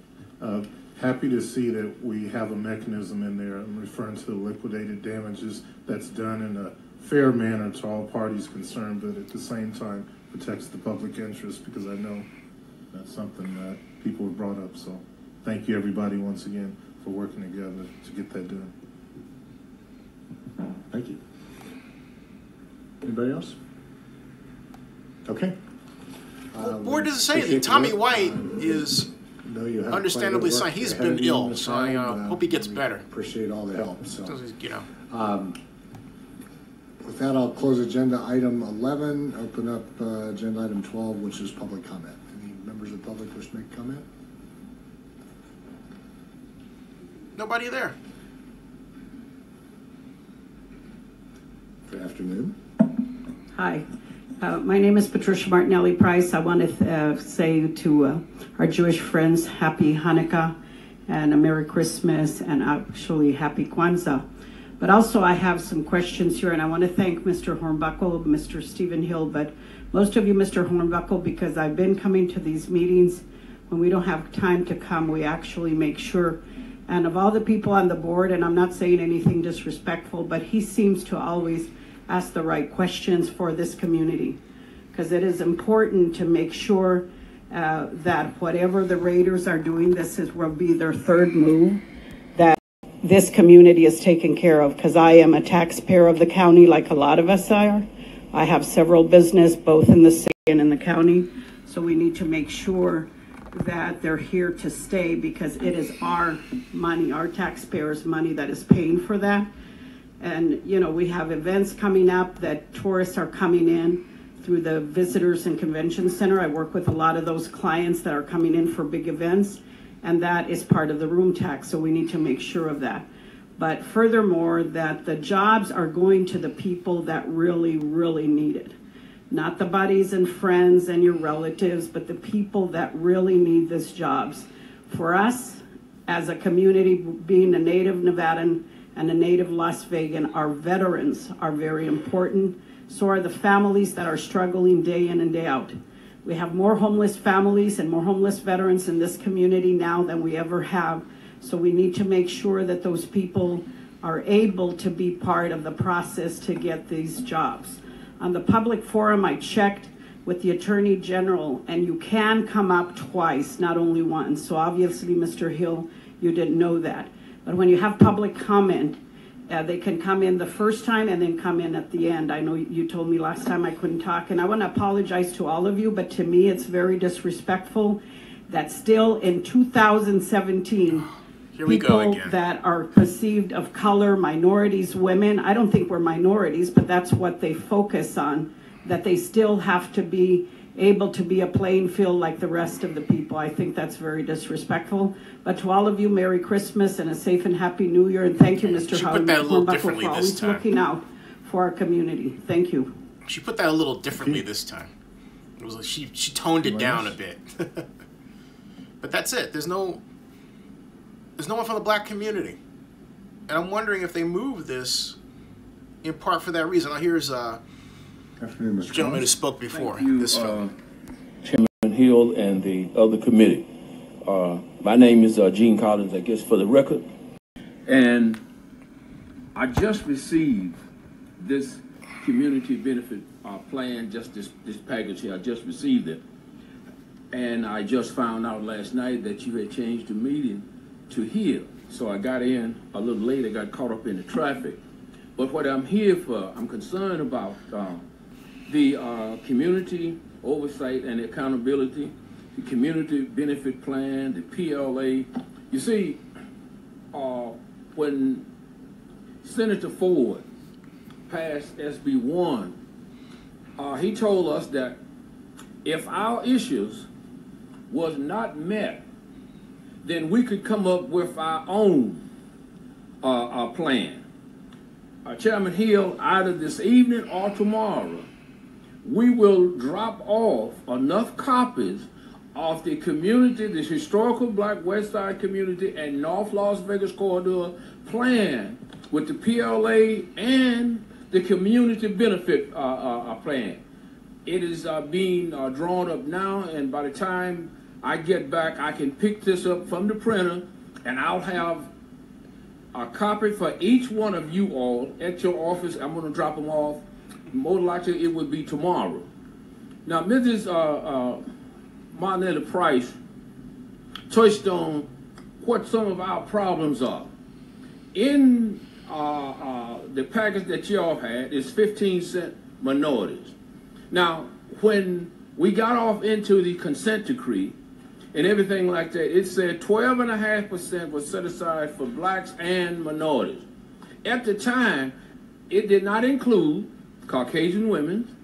Happy to see that we have a mechanism in there. I'm referring to the liquidated damages that's done in a fair manner to all parties concerned, but at the same time protects the public interest, because I know that's something that people have brought up. So thank you everybody once again for working together to get that done. Thank you. Anybody else? Okay. Board doesn't say anything. Tommy White is understandably signed. He's been ill, so I hope he gets better. Appreciate all the help. So, you know. With that, I'll close agenda item 11, open up agenda item 12, which is public comment. Any members of the public wish to make a comment? Nobody there. Good afternoon. Hi. My name is Patricia Martinelli Price. I want to say to our Jewish friends, Happy Hanukkah and a Merry Christmas, and actually Happy Kwanzaa. But also I have some questions here, and I want to thank Mr. Hornbuckle, Mr. Stephen Hill, but most of you, Mr. Hornbuckle, because I've been coming to these meetings. When we don't have time to come, we actually make sure. And of all the people on the board, and I'm not saying anything disrespectful, but he seems to always ask the right questions for this community, because it is important to make sure that whatever the Raiders are doing, will be their third move, that this community is taken care of, because I am a taxpayer of the county like a lot of us are. I have several business both in the city and in the county, so we need to make sure that they're here to stay, because it is our money, our taxpayers' money, that is paying for that. And, you know, we have events coming up that tourists are coming in through the Visitors and Convention Center. I work with a lot of those clients that are coming in for big events, and that is part of the room tax, so we need to make sure of that. But furthermore, that the jobs are going to the people that really, really need it. Not the buddies and friends and your relatives, but the people that really need these jobs. For us, as a community, being a native Nevadan and a native Las Vegan, our veterans are very important. So are the families that are struggling day in and day out. We have more homeless families and more homeless veterans in this community now than we ever have. So we need to make sure that those people are able to be part of the process to get these jobs. On the public forum, I checked with the Attorney General, and you can come up twice, not only once. So obviously, Mr. Hill, you didn't know that. But when you have public comment, they can come in the first time and then come in at the end. I know you told me last time I couldn't talk, and I want to apologize to all of you, but to me it's very disrespectful that still in 2017 Here we go people again. that are perceived of color, minorities, women. I don't think we're minorities, but that's what they focus on, that they still have to be able to be a playing field like the rest of the people. I think that's very disrespectful. But to all of you, Merry Christmas and a safe and happy New Year. And thank you, Mr. She put that a little differently for this always time. looking out for our community. Thank you. She put that a little differently this time. It was like she toned it down a bit. But that's it. There's no one from the black community. And I'm wondering if they moved this in part for that reason. Now here's Afternoon, Mr. gentleman who Collins. spoke before. Thank you, This film. Chairman Hill and the other committee. My name is Gene Collins, I guess, for the record. And I just received this community benefit plan, just this package here. I just received it. And I just found out last night that you had changed the meeting to here. So I got in a little late. I got caught up in the traffic. But what I'm here for, I'm concerned about the community oversight and accountability, the community benefit plan, the PLA. You see, when Senator Ford passed SB 1, he told us that if our issues was not met, then we could come up with our own plan. Chairman Hill, either this evening or tomorrow, we will drop off enough copies of the community, the historical Black West Side community and North Las Vegas corridor plan with the PLA and the community benefit plan. It is being drawn up now, and by the time I get back, I can pick this up from the printer, and I'll have a copy for each one of you all at your office. I'm going to drop them off. More likely, it would be tomorrow. Now, Mrs. Marnetta Price touched on what some of our problems are. In the package that y'all had is 15-cent minorities. Now, when we got off into the consent decree and everything like that, it said 12.5% was set aside for blacks and minorities. At the time, it did not include Caucasian women,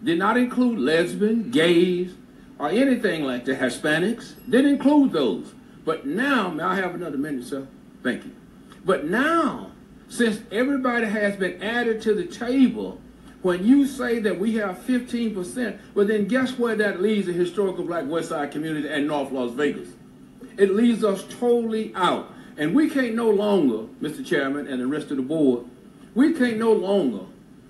did not include lesbian, gays, or anything like that, Hispanics, didn't include those. But now, may I have another minute, sir? Thank you. But now, since everybody has been added to the table, when you say that we have 15%, well then guess where that leaves the historical Black West Side community and North Las Vegas? It leaves us totally out. And we can't no longer, Mr. Chairman and the rest of the board, we can't no longer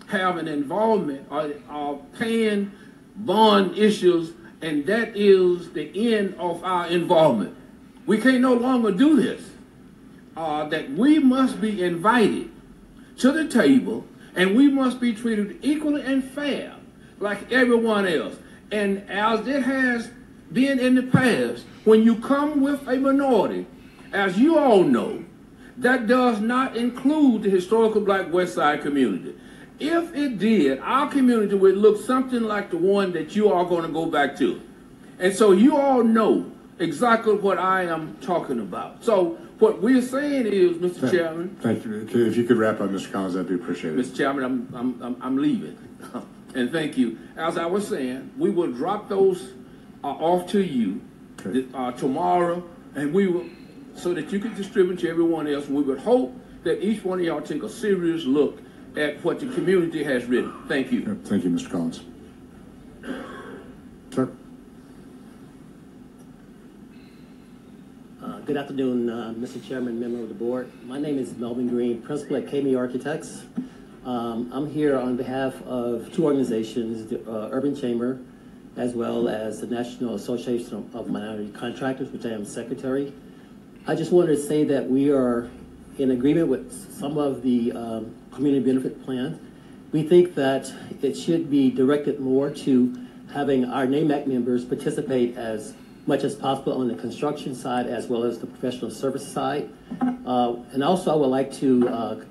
have an involvement or paying bond issues, and that is the end of our involvement. We can't no longer do this. That we must be invited to the table, and we must be treated equally and fair like everyone else. And as it has been in the past, when you come with a minority, as you all know, that does not include the historical Black West Side community. If it did, our community would look something like the one that you are going to go back to. And so you all know exactly what I am talking about. So what we're saying is, Mr. Chairman. Thank you. If you could wrap up, Mr. Collins, that'd be appreciated. Mr. Chairman, I'm leaving. And thank you. As I was saying, we will drop those off to you tomorrow, and we will, so that you can distribute to everyone else. We would hope that each one of y'all take a serious look at what the community has written. Thank you. Thank you, Mr. Collins. Sir. Good afternoon, Mr. Chairman, member of the board. My name is Melvin Green, principal at KME Architects. I'm here on behalf of two organizations, the Urban Chamber, as well as the National Association of Minority Contractors, which I am secretary. I just wanted to say that we are in agreement with some of the community benefit plans. We think that it should be directed more to having our NAMAC members participate as much as possible on the construction side as well as the professional service side. And also I would like to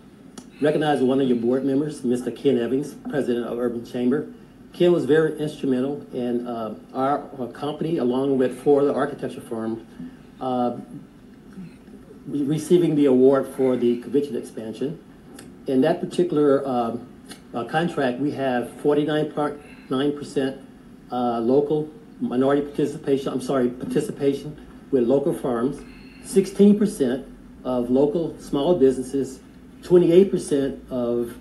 recognize one of your board members, Mr. Ken Evans, president of Urban Chamber. Ken was very instrumental in our company, along with four other architecture firms, receiving the award for the convention expansion. In that particular contract, we have 49.9% local minority participation with local firms, 16% of local small businesses, 28% of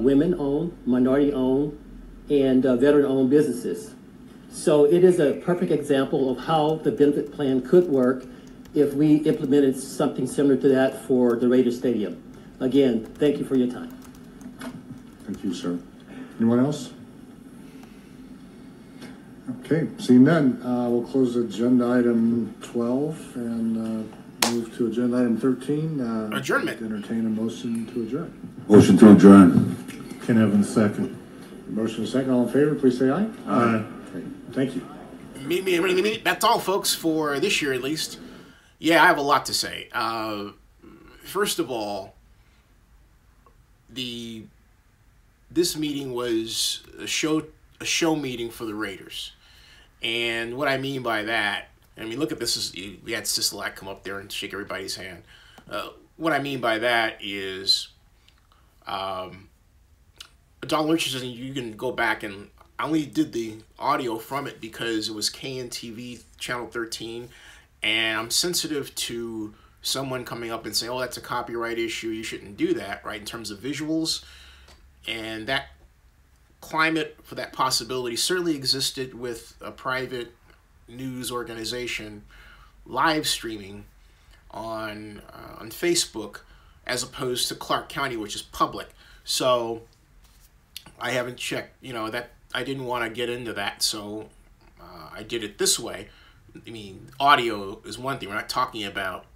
women-owned, minority-owned, and veteran-owned businesses. So it is a perfect example of how the benefit plan could work if we implemented something similar to that for the Raiders Stadium. Again, thank you for your time. Thank you, sir. Anyone else? Okay, seeing none, we'll close agenda item 12 and move to agenda item 13. Adjournment. Entertain a motion to adjourn. Motion to adjourn. Ken Evans, second. Motion and second. All in favor, please say aye. Aye. Okay, thank you. That's all, folks, for this year at least. Yeah, I have a lot to say. First of all, this meeting was a show meeting for the Raiders. And what I mean by that, I mean, look at this. We had Sisolak come up there and shake everybody's hand. What I mean by that is Don Richardson, you can go back, and I only did the audio from it because it was KNTV Channel 13, and I'm sensitive to someone coming up and saying, oh, that's a copyright issue, you shouldn't do that, right, in terms of visuals. And that climate for that possibility certainly existed with a private news organization live streaming on Facebook, as opposed to Clark County, which is public. So I haven't checked, that I didn't want to get into that, so I did it this way. I mean, audio is one thing. We're not talking about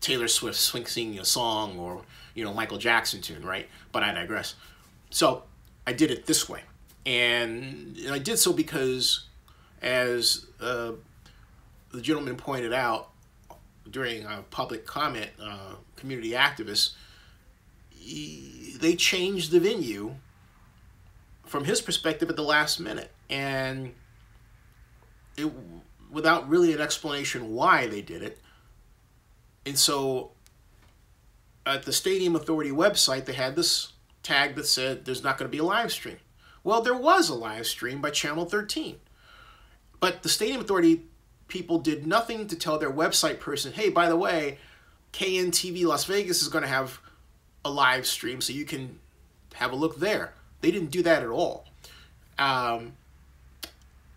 Taylor Swift singing a song or, Michael Jackson tune, right? But I digress. So I did it this way. And I did so because, as the gentleman pointed out during a public comment, community activists, they changed the venue from his perspective at the last minute. And without really an explanation why they did it. And so at the Stadium Authority website, they had this tag that said there's not going to be a live stream. Well, there was a live stream by Channel 13. But the Stadium Authority people did nothing to tell their website person, hey, by the way, KNTV Las Vegas is going to have a live stream so you can have a look there. They didn't do that at all.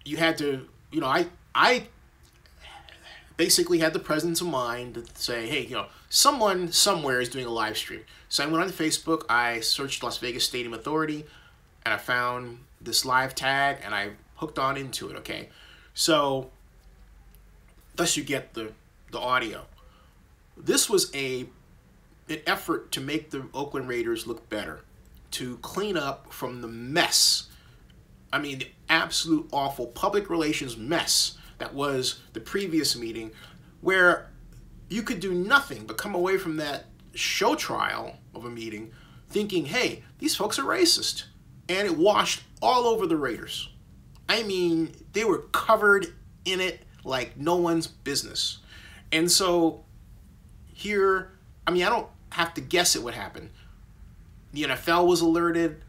You had to, I basically had the presence of mind to say, hey, someone somewhere is doing a live stream. So I went on Facebook, I searched Las Vegas Stadium Authority, and I found this live tag, and I hooked on into it, okay? So, thus you get the audio. This was an effort to make the Oakland Raiders look better, to clean up from the mess, I mean, the absolute awful public relations mess that was the previous meeting, where you could do nothing but come away from that show trial of a meeting thinking, hey, these folks are racist. And it washed all over the Raiders. I mean, they were covered in it like no one's business. And so here, I mean, I don't have to guess at what happened. The NFL was alerted.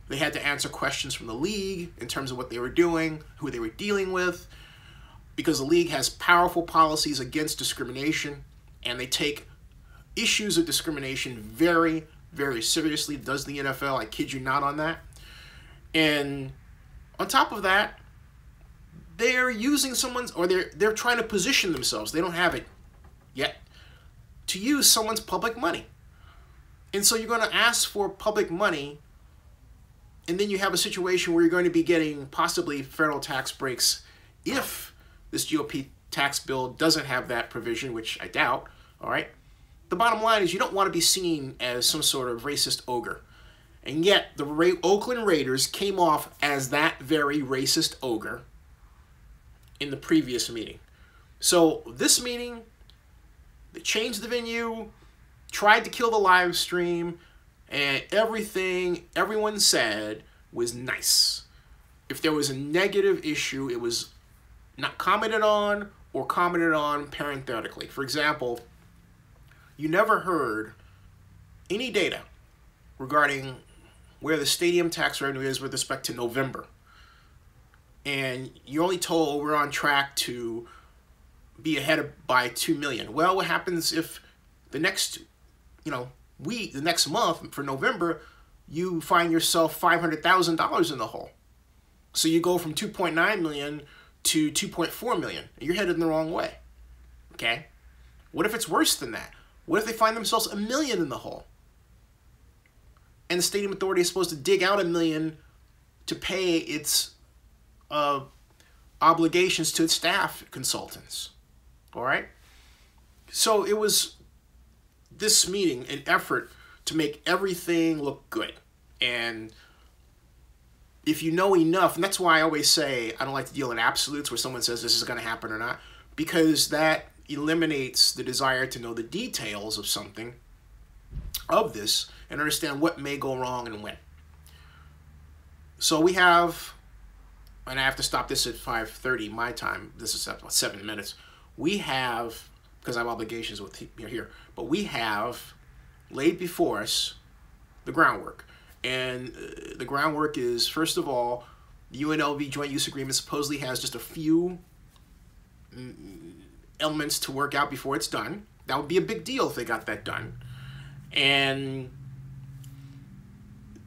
They had to answer questions from the league in terms of what they were doing, who they were dealing with, because the league has powerful policies against discrimination, and they take issues of discrimination very, very seriously. Does the NFL? I kid you not on that. And on top of that, they're using someone's, or they're trying to position themselves, they don't have it yet, to use someone's public money. And so you're going to ask for public money, and then you have a situation where you're going to be getting possibly federal tax breaks if this GOP tax bill doesn't have that provision, which I doubt, all right? The bottom line is you don't want to be seen as some sort of racist ogre. And yet the Oakland Raiders came off as that very racist ogre in the previous meeting. So this meeting, they changed the venue, tried to kill the live stream, and everything everyone said was nice. If there was a negative issue, it was not commented on or commented on parenthetically. For example, you never heard any data regarding where the stadium tax revenue is with respect to November. And you're only told we're on track to be ahead by 2 million. Well, what happens if the next, week, the next month for November, you find yourself $500,000 in the hole? So you go from 2.9 million to 2.4 million. You're headed in the wrong way. Okay? What if it's worse than that? What if they find themselves $1 million in the hole? And the stadium authority is supposed to dig out $1 million to pay its obligations to its staff consultants. All right? So it was this meeting an effort to make everything look good. And if you know enough, and that's why I always say I don't like to deal in absolutes where someone says this is going to happen or not, because that eliminates the desire to know the details of something, of this, and understand what may go wrong and when. So we have, and I have to stop this at 5:30 my time, this is about 7 minutes, we have, because I have obligations with here, but we have laid before us the groundwork. And the groundwork is, first of all, the UNLV Joint Use Agreement supposedly has just a few elements to work out before it's done. That would be a big deal if they got that done. And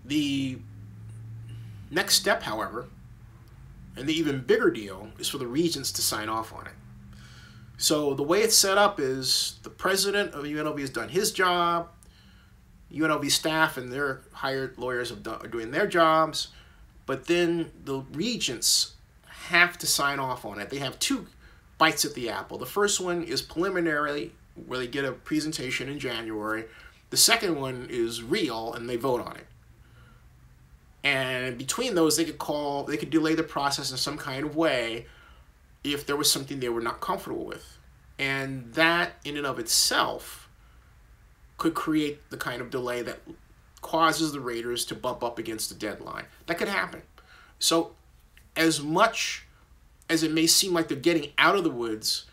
the next step, however, and the even bigger deal, is for the regents to sign off on it. So the way it's set up is the president of UNLV has done his job, UNLV staff and their hired lawyers are doing their jobs, but then the regents have to sign off on it. They have 2 bites at the apple. The first one is preliminary, where they get a presentation in January. The second one is real, and they vote on it. And between those, they could delay the process in some kind of way if there was something they were not comfortable with. And that, in and of itself, could create the kind of delay that causes the Raiders to bump up against the deadline. That could happen. So as much as it may seem like they're getting out of the woods,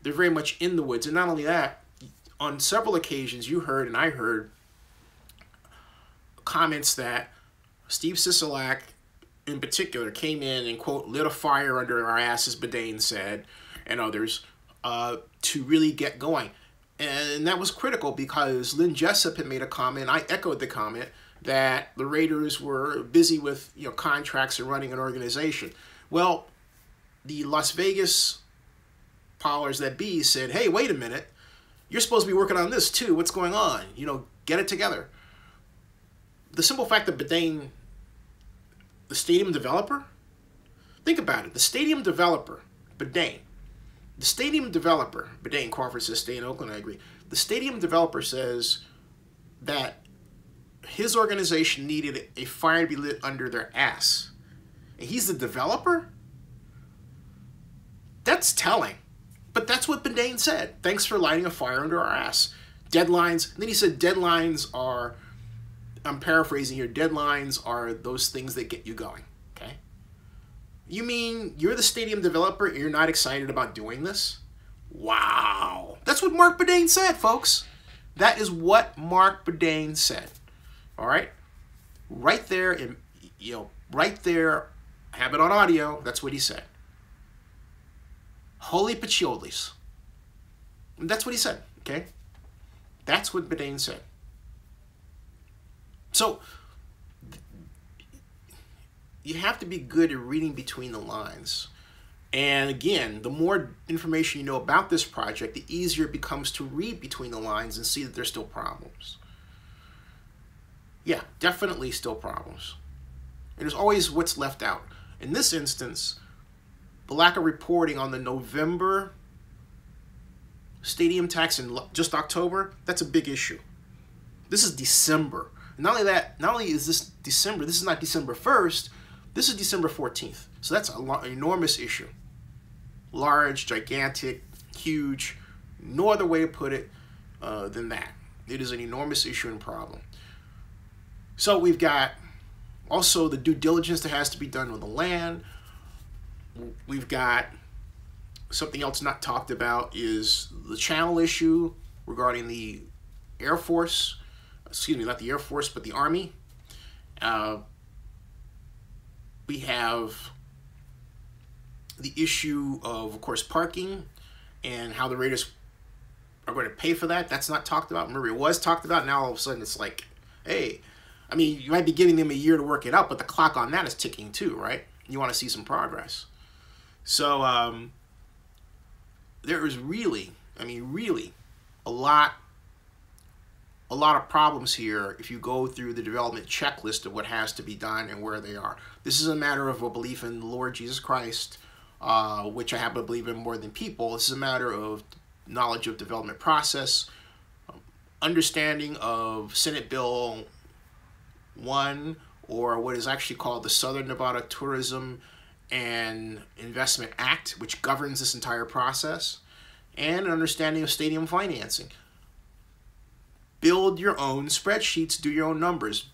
they're very much in the woods. And not only that, on several occasions you heard, and I heard, comments that Steve Sisolak in particular came in and, quote, lit a fire under our asses, Bedane said, and others, to really get going. And that was critical because Lynn Jessup had made a comment, I echoed the comment, that the Raiders were busy with contracts and running an organization. Well, the Las Vegas powers that be said, hey, wait a minute, you're supposed to be working on this too. What's going on? Get it together. The simple fact that Bedane, the stadium developer, think about it, the stadium developer, Bedane, the stadium developer, Bedane, Crawford says stay in Oakland, I agree. The stadium developer says that his organization needed a fire to be lit under their ass. And he's the developer? That's telling. But that's what Bedane said. Thanks for lighting a fire under our ass. Deadlines, and then he said deadlines are, I'm paraphrasing here, deadlines are those things that get you going. You mean you're the stadium developer and you're not excited about doing this? Wow. That's what Mark Bedane said, folks. That is what Mark Bedane said. All right? Right there, right there, have it on audio, that's what he said. Holy patchouli. That's what he said, okay? That's what Bedane said. So, you have to be good at reading between the lines. And again, the more information you know about this project, the easier it becomes to read between the lines and see that there's still problems. Yeah, definitely still problems. And there's always what's left out. In this instance, the lack of reporting on the November stadium tax in just October, that's a big issue. This is December. Not only that, not only is this December, this is not December 1st, this is December 14th. So that's an enormous issue. Large, gigantic, huge, no other way to put it than that. It is an enormous issue and problem. So we've got also the due diligence that has to be done with the land. We've got something else not talked about is the channel issue regarding the Air Force. Excuse me, not the Air Force, but the Army. We have the issue of course, parking and how the Raiders are going to pay for that. That's not talked about. Remember, it was talked about. Now all of a sudden it's like, hey, I mean, you might be giving them a year to work it out, but the clock on that is ticking too, right? You want to see some progress. So there is really, I mean, really a lot of problems here if you go through the development checklist of what has to be done and where they are. This is a matter of a belief in the Lord Jesus Christ, which I happen to believe in more than people. This is a matter of knowledge of development process, understanding of Senate Bill 1, or what is actually called the Southern Nevada Tourism and Investment Act, which governs this entire process, and an understanding of stadium financing. Build your own spreadsheets, do your own numbers.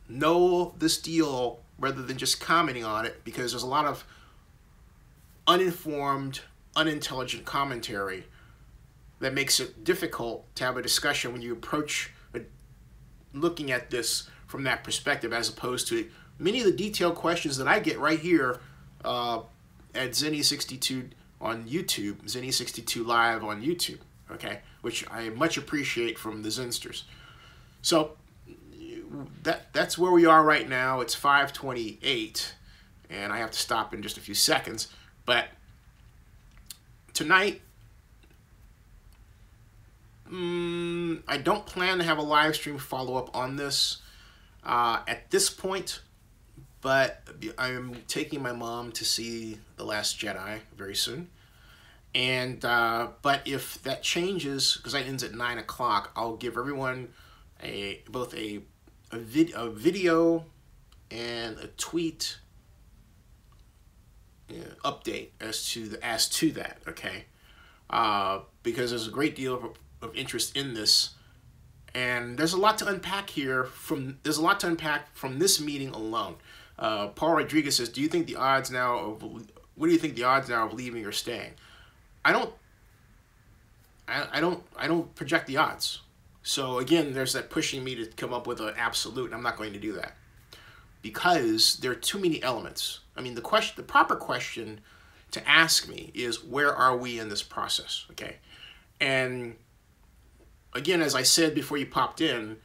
Know this deal rather than just commenting on it, because there's a lot of uninformed, unintelligent commentary that makes it difficult to have a discussion when you approach looking at this from that perspective, as opposed to many of the detailed questions that I get right here at Zenny62 on YouTube, Zenny62 Live on YouTube, okay, which I much appreciate from the Zensters. So that's where we are right now. It's 5:28, and I have to stop in just a few seconds. But tonight, I don't plan to have a live stream follow-up on this at this point, but I'm taking my mom to see The Last Jedi very soon. And but if that changes, because that ends at 9 o'clock, I'll give everyone both a video and a tweet update as to that, okay? Because there's a great deal of interest in this, and there's a lot to unpack here from this meeting alone. Paul Rodriguez says, "Do you think the odds now of what do you think the odds now of leaving or staying?" I don't project the odds. So again, there's that pushing me to come up with an absolute, and I'm not going to do that because there are too many elements. I mean, the proper question to ask me is, where are we in this process? Okay, and again, as I said before you popped in,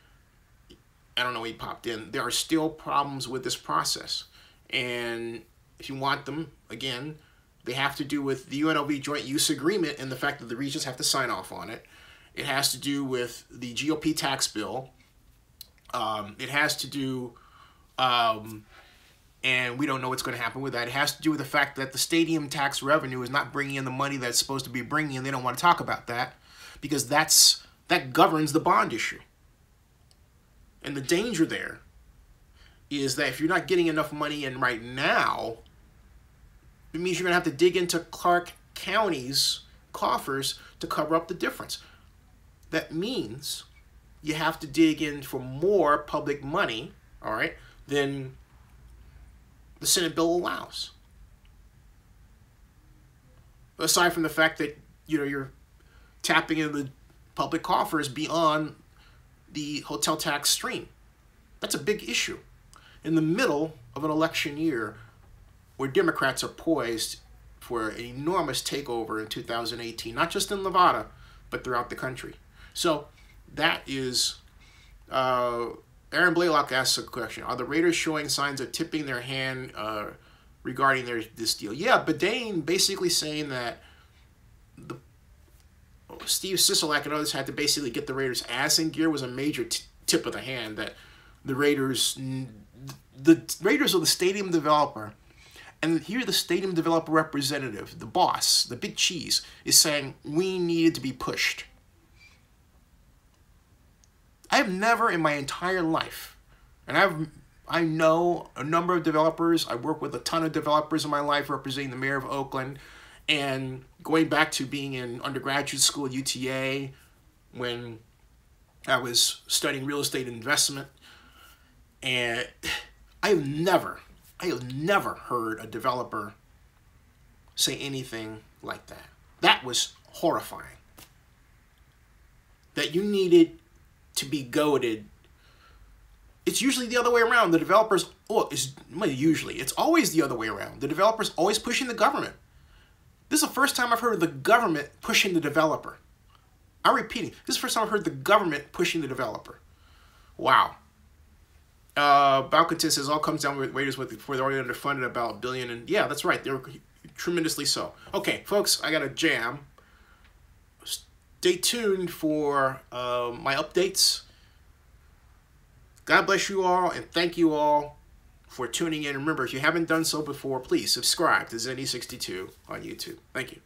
I don't know when you popped in, there are still problems with this process. And if you want them, again, they have to do with the UNLV Joint Use Agreement and the fact that the regions have to sign off on it. It has to do with the GOP tax bill. It has to do, and we don't know what's going to happen with that. It has to do with the fact that the stadium tax revenue is not bringing in the money that's supposed to be bringing in. They don't want to talk about that because that governs the bond issue. And the danger there is that if you're not getting enough money in right now, it means you're going to have to dig into Clark County's coffers to cover up the difference. That means you have to dig in for more public money, all right, than the Senate bill allows. Aside from the fact that, you know, you're tapping into the public coffers beyond the hotel tax stream. That's a big issue in the middle of an election year where Democrats are poised for an enormous takeover in 2018, not just in Nevada, but throughout the country. So that is, Aaron Blaylock asks a question. Are the Raiders showing signs of tipping their hand regarding this deal? Yeah, Badane basically saying that Steve Sisolak and others had to basically get the Raiders' ass in gear was a major tip of the hand, that the Raiders are the stadium developer. And here the stadium developer representative, the boss, the big cheese, is saying we needed to be pushed. I have never in my entire life, and I know a number of developers, I work with a ton of developers in my life representing the mayor of Oakland, and going back to being in undergraduate school at UTA when I was studying real estate investment, and I have never heard a developer say anything like that. That was horrifying. That you needed to be goaded. It's usually the other way around. The developers, it's always the other way around. The developer's always pushing the government. This is the first time I've heard of the government pushing the developer. I'm repeating, this is the first time I've heard the government pushing the developer. Wow. Balcontin says all comes down with waiters before they're already underfunded about $1 billion. And yeah, that's right. They're tremendously so. Okay, folks, I got a jam. Stay tuned for my updates. God bless you all, and thank you all for tuning in. Remember, if you haven't done so before, please subscribe to Zenny62 on YouTube. Thank you.